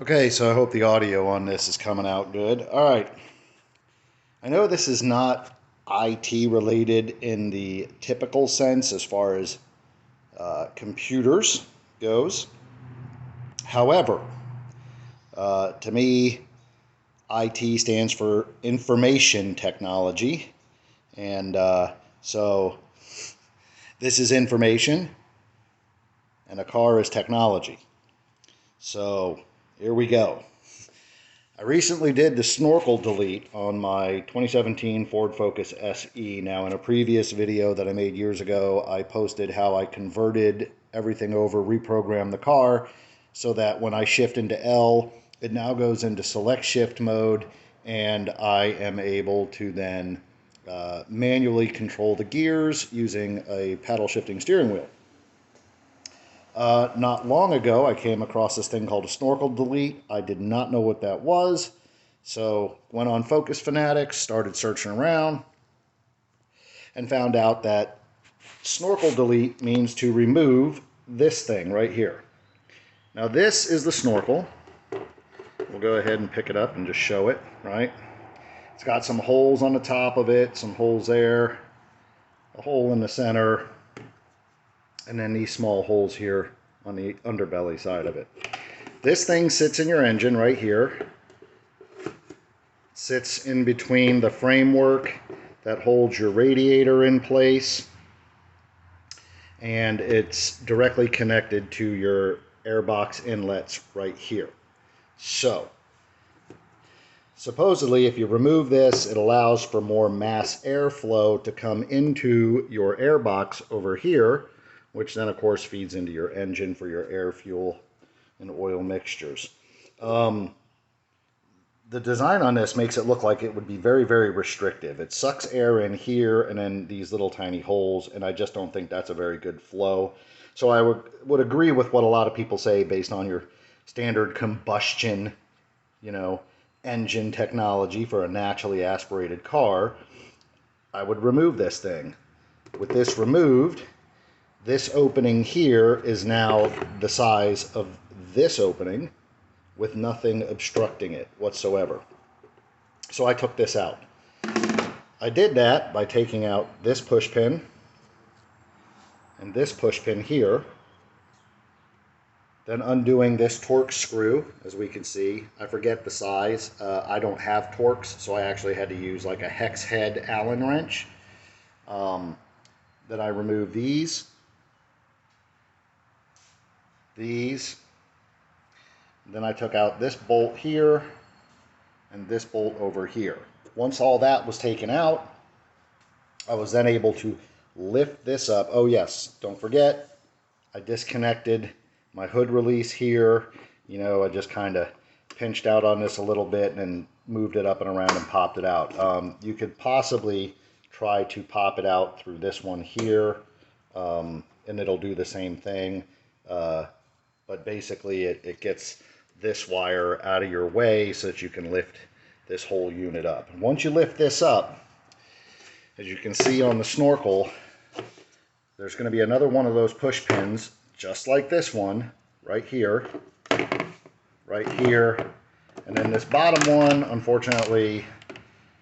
Okay, so I hope the audio on this is coming out good. All right. I know this is not IT related in the typical sense as far as computers goes. However, to me, IT stands for information technology. And so this is information, and a car is technology. So here we go. I recently did the Snorkel delete on my 2017 Ford Focus SE. Now, in a previous video that I made years ago, I posted how I converted everything over, reprogrammed the car, so that when I shift into L, it now goes into select shift mode, and I am able to then manually control the gears using a paddle shifting steering wheel. Not long ago, I came across this thing called a Snorkel delete. I did not know what that was. So went on Focus Fanatics, started searching around, and found out that Snorkel delete means to remove this thing right here. Now this is the Snorkel. We'll go ahead and pick it up and just show it, right? It's got some holes on the top of it, some holes there, a hole in the center, and then these small holes here on the underbelly side of it. This thing sits in your engine right here. Sits in between the framework that holds your radiator in place, and it's directly connected to your airbox inlets right here. So supposedly if you remove this, it allows for more mass airflow to come into your airbox over here, which then of course feeds into your engine for your air, fuel, and oil mixtures. The design on this makes it look like it would be very, very restrictive. It sucks air in here and then these little tiny holes, and I just don't think that's a very good flow. So I would agree with what a lot of people say based on your standard combustion, engine technology for a naturally aspirated car. I would remove this thing. With this removed, this opening here is now the size of this opening, with nothing obstructing it whatsoever. So I took this out. I did that by taking out this push pin and this push pin here, then undoing this Torx screw. As we can see, I forget the size. I don't have Torx, so I actually had to use like a hex head Allen wrench. Then I removed these, then I took out this bolt here and this bolt over here. Once all that was taken out, I was then able to lift this up. Oh yes, don't forget, I disconnected my hood release here. I just kind of pinched out on this a little bit and then moved it up and around and popped it out. You could possibly try to pop it out through this one here, and it'll do the same thing. But basically it gets this wire out of your way so that you can lift this whole unit up. And once you lift this up, as you can see on the Snorkel, there's going to be another one of those push pins just like this one right here, and then this bottom one, unfortunately,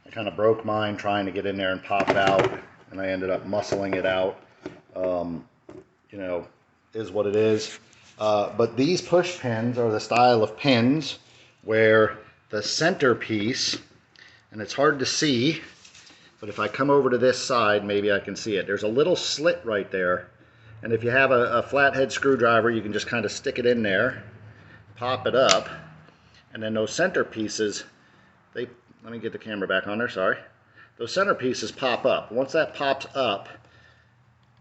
I kind of broke mine trying to get in there and pop it out, and I ended up muscling it out. Is what it is. But these push pins are the style of pins where the centerpiece, and it's hard to see, but if I come over to this side, maybe I can see it. There's a little slit right there, and if you have a flathead screwdriver, you can just kind of stick it in there, pop it up, and then those centerpieces, let me get the camera back on there, sorry. Those centerpieces pop up. Once that pops up,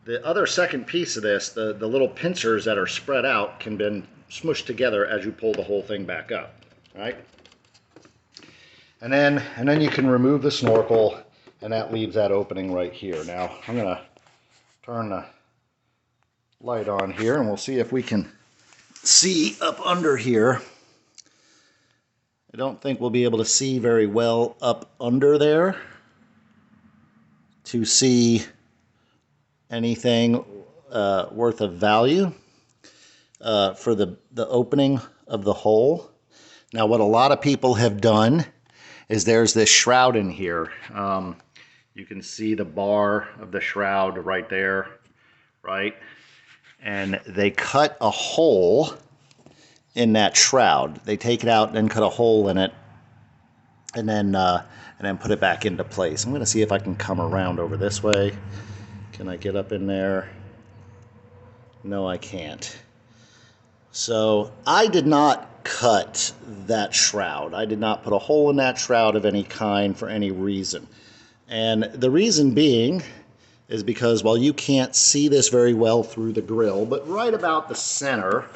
the other second piece of this, the little pincers that are spread out, can be smushed together as you pull the whole thing back up, right? And then you can remove the Snorkel, and that leaves that opening right here. Now I'm gonna turn the light on here, and we'll see if we can see up under here. I don't think we'll be able to see very well up under there to see anything worth of value for the opening of the hole. Now, what a lot of people have done is there's this shroud in here. You can see the bar of the shroud right there, right? And they cut a hole in that shroud. They take it out and then cut a hole in it, and then put it back into place. I'm going to see if I can come around over this way. Can I get up in there? No, I can't. So I did not cut that shroud. I did not put a hole in that shroud of any kind for any reason. And the reason being is because, well, you can't see this very well through the grill, but right about the center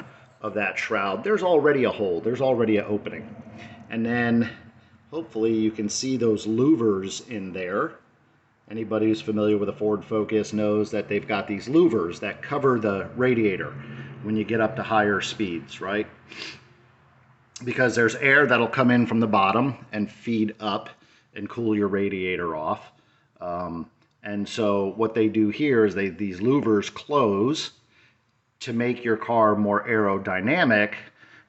of that shroud, there's already a hole. There's already an opening. And then hopefully you can see those louvers in there. Anybody who's familiar with a Ford Focus knows that they've got these louvers that cover the radiator when you get up to higher speeds, right? Because there's air that'll come in from the bottom and feed up and cool your radiator off. And so what they do here is these louvers close to make your car more aerodynamic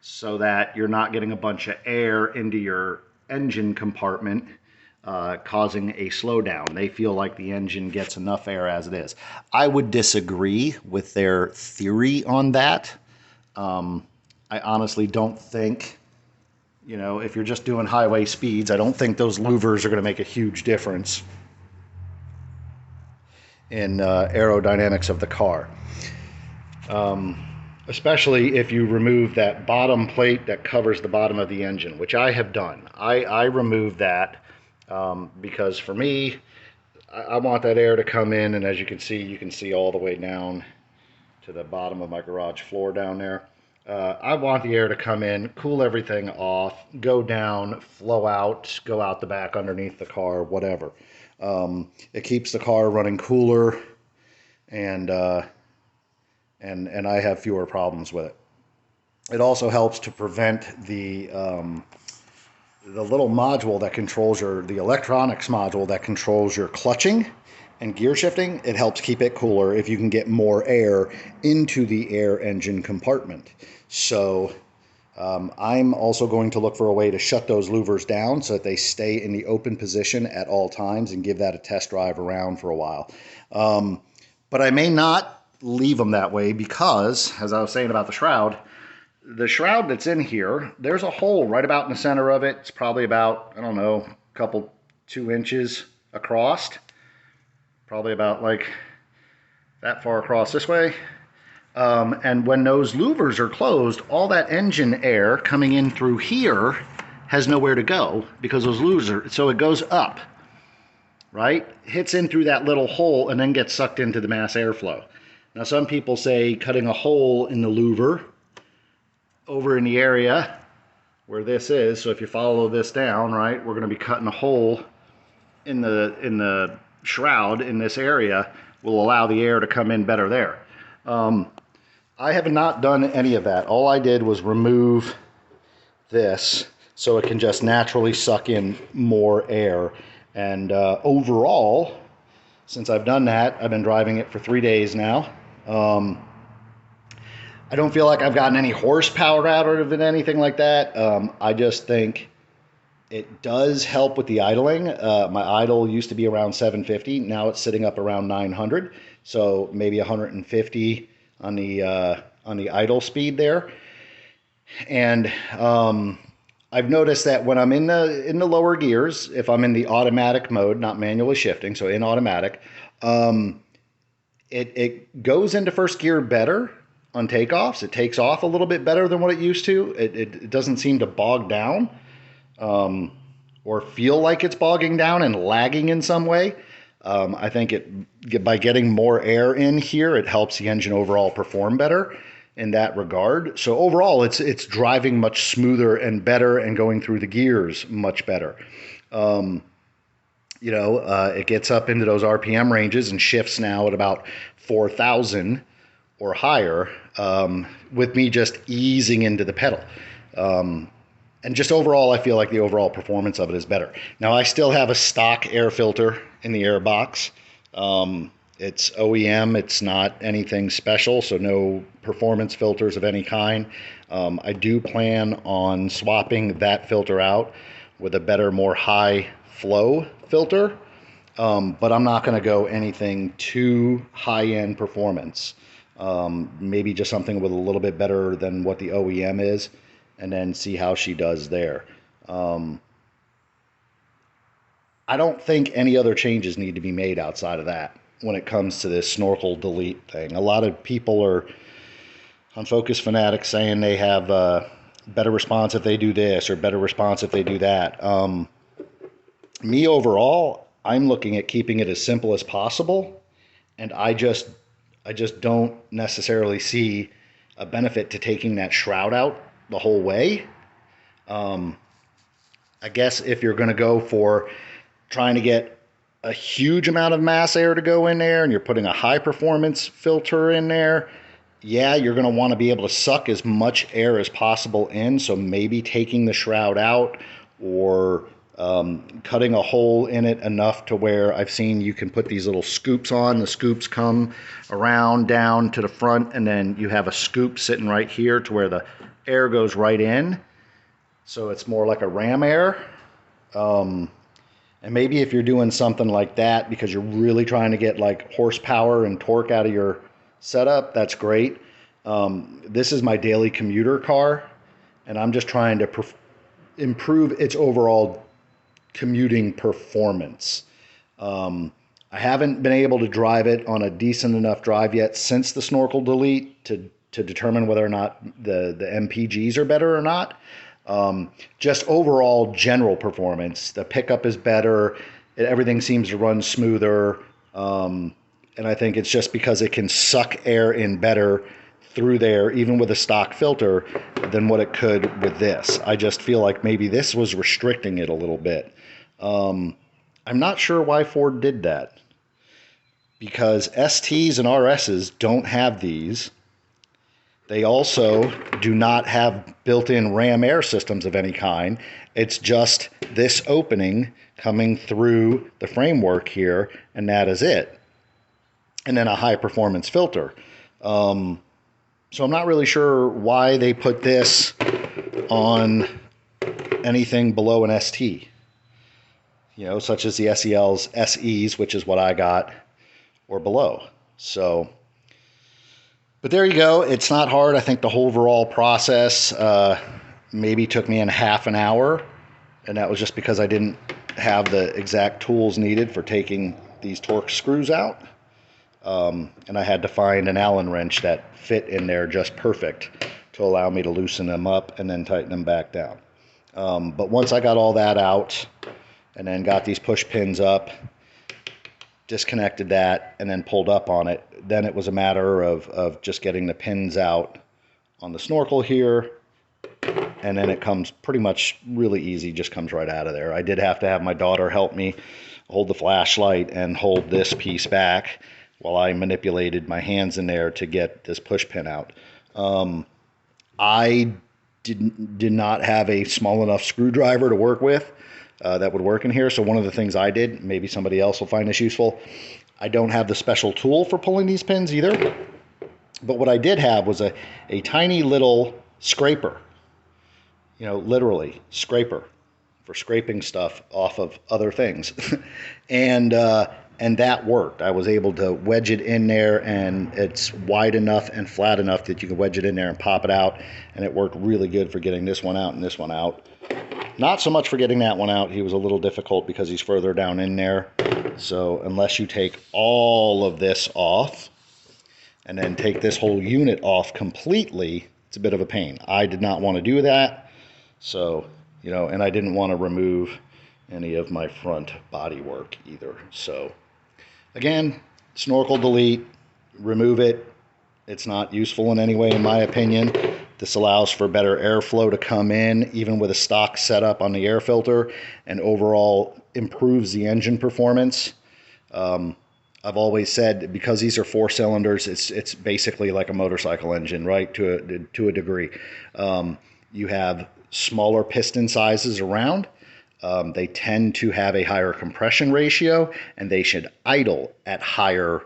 so that you're not getting a bunch of air into your engine compartment, causing a slowdown. They feel like the engine gets enough air as it is. I would disagree with their theory on that. I honestly don't think, you know, if you're just doing highway speeds, I don't think those louvers are going to make a huge difference in aerodynamics of the car. Especially if you remove that bottom plate that covers the bottom of the engine, which I have done. I removed that because for me, I want that air to come in, and as you can see all the way down to the bottom of my garage floor down there. I want the air to come in, cool everything off, go down, flow out, go out the back underneath the car, whatever. It keeps the car running cooler, and I have fewer problems with it. It also helps to prevent the little module that controls the electronics module that controls your clutching and gear shifting. It helps keep it cooler if you can get more air into the air engine compartment. So I'm also going to look for a way to shut those louvers down so that they stay in the open position at all times, and give that a test drive around for a while. But I may not leave them that way because, as I was saying about the shroud that's in here, there's a hole right about in the center of it. It's probably about, I don't know, a couple, 2 inches across. Probably about like that far across this way. And when those louvers are closed, all that engine air coming in through here has nowhere to go because those louvers are, so it goes up, right? Hits in through that little hole and then gets sucked into the mass airflow. Now, some people say cutting a hole in the louver over in the area where this is, so if you follow this down, right, we're going to be cutting a hole in the shroud in this area, will allow the air to come in better there. I have not done any of that. All I did was remove this so it can just naturally suck in more air. And overall, since I've done that, I've been driving it for 3 days now. I don't feel like I've gotten any horsepower out of it, anything like that. I just think it does help with the idling. My idle used to be around 750. Now it's sitting up around 900. So maybe 150 on the idle speed there. And I've noticed that when I'm in the lower gears, if I'm in the automatic mode, not manually shifting, so in automatic, it goes into first gear better on takeoffs. It takes off a little bit better than what it used to. It doesn't seem to bog down or feel like it's bogging down and lagging in some way. I think by getting more air in here, it helps the engine overall perform better in that regard. So overall, it's driving much smoother and better, and going through the gears much better. It gets up into those RPM ranges and shifts now at about 4,000 or higher, with me just easing into the pedal. And just overall, I feel like the overall performance of it is better. Now, I still have a stock air filter in the air box. It's OEM, it's not anything special, so no performance filters of any kind. I do plan on swapping that filter out with a better, more high flow filter, but I'm not going to go anything too high-end performance. Maybe just something with a little bit better than what the OEM is, and then see how she does there. I don't think any other changes need to be made outside of that when it comes to this snorkel delete thing. A lot of people are on Focus Fanatics saying they have better response if they do this or better response if they do that. Me overall, I'm looking at keeping it as simple as possible, and I just don't necessarily see a benefit to taking that shroud out the whole way. I guess if you're going to go for trying to get a huge amount of mass air to go in there and you're putting a high performance filter in there, yeah, you're going to want to be able to suck as much air as possible in. So maybe taking the shroud out or cutting a hole in it enough to where I've seen you can put these little scoops on. The scoops come around down to the front, and then you have a scoop sitting right here to where the air goes right in. So it's more like a ram air. And maybe if you're doing something like that because you're really trying to get like horsepower and torque out of your setup, that's great. This is my daily commuter car, and I'm just trying to improve its overall commuting performance. I haven't been able to drive it on a decent enough drive yet since the Snorkel delete to determine whether or not the MPGs are better or not. Just overall general performance. The pickup is better. Everything seems to run smoother. And I think it's just because it can suck air in better through there, even with a stock filter, than what it could with this. I just feel like maybe this was restricting it a little bit. I'm not sure why Ford did that, because STs and RSs don't have these. They also do not have built-in ram air systems of any kind. It's just this opening coming through the framework here, and that is it. And then a high-performance filter. So I'm not really sure why they put this on anything below an ST. You know, such as the SELs, SEs, which is what I got, or below. So... but there you go. It's not hard. I think the whole overall process maybe took me in half an hour, and that was just because I didn't have the exact tools needed for taking these torque screws out. And I had to find an Allen wrench that fit in there just perfect to allow me to loosen them up and then tighten them back down. But once I got all that out and then got these push pins up, disconnected that, and then pulled up on it, then it was a matter of just getting the pins out on the Snorkel here, and then it comes pretty much really easy, just comes right out of there. I did have to have my daughter help me hold the flashlight and hold this piece back while I manipulated my hands in there to get this push pin out. I did not have a small enough screwdriver to work with that would work in here. So one of the things I did, maybe somebody else will find this useful, I don't have the special tool for pulling these pins either. But what I did have was a tiny little scraper, you know, literally scraper for scraping stuff off of other things. and that worked. I was able to wedge it in there, and it's wide enough and flat enough that you can wedge it in there and pop it out. And it worked really good for getting this one out and this one out. Not so much for getting that one out. He was a little difficult because he's further down in there. So unless you take all of this off and then take this whole unit off completely, it's a bit of a pain. I did not want to do that. So, you know, and I didn't want to remove any of my front body work either. So again, Snorkel delete, remove it. It's not useful in any way, in my opinion. This allows for better airflow to come in, even with a stock setup on the air filter, and overall improves the engine performance. I've always said, because these are 4 cylinders, it's basically like a motorcycle engine, right? To a degree. You have smaller piston sizes around. They tend to have a higher compression ratio, and they should idle at higher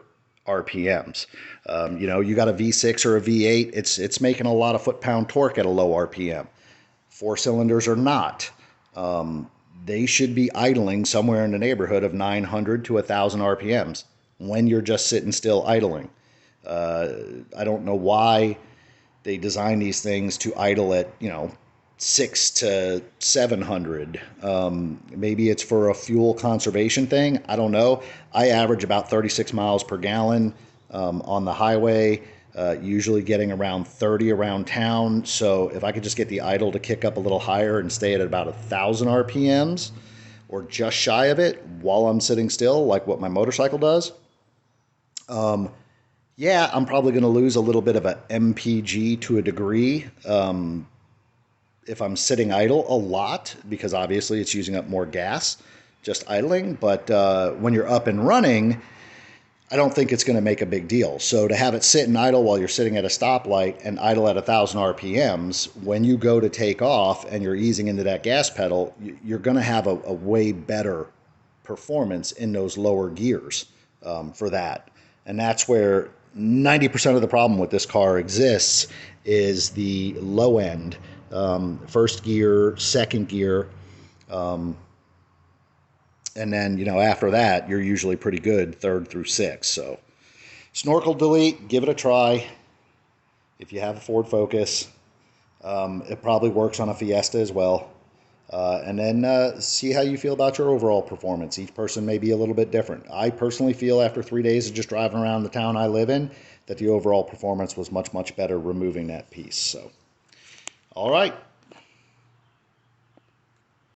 RPMs. You know, you got a V6 or a V8, it's making a lot of foot-pound torque at a low RPM. Four cylinders are not. They should be idling somewhere in the neighborhood of 900 to 1,000 RPMs when you're just sitting still idling. I don't know why they design these things to idle at, you know, 6 to 700. Maybe it's for a fuel conservation thing. I don't know. I average about 36 miles per gallon on the highway, usually getting around 30 around town. So if I could just get the idle to kick up a little higher and stay at about 1,000 RPMs or just shy of it while I'm sitting still, like what my motorcycle does, yeah, I'm probably going to lose a little bit of a MPG to a degree. If I'm sitting idle a lot, because obviously it's using up more gas just idling. But when you're up and running, I don't think it's going to make a big deal. So to have it sit and idle while you're sitting at a stoplight and idle at 1,000 RPMs, when you go to take off and you're easing into that gas pedal, you're going to have a way better performance in those lower gears for that. And that's where 90% of the problem with this car exists, is the low end. First gear, second gear, and then, you know, after that, you're usually pretty good third through sixth. So Snorkel Delete, give it a try. If you have a Ford Focus, it probably works on a Fiesta as well. And then see how you feel about your overall performance. Each person may be a little bit different. I personally feel after 3 days of just driving around the town I live in that the overall performance was much, much better removing that piece. So, all right.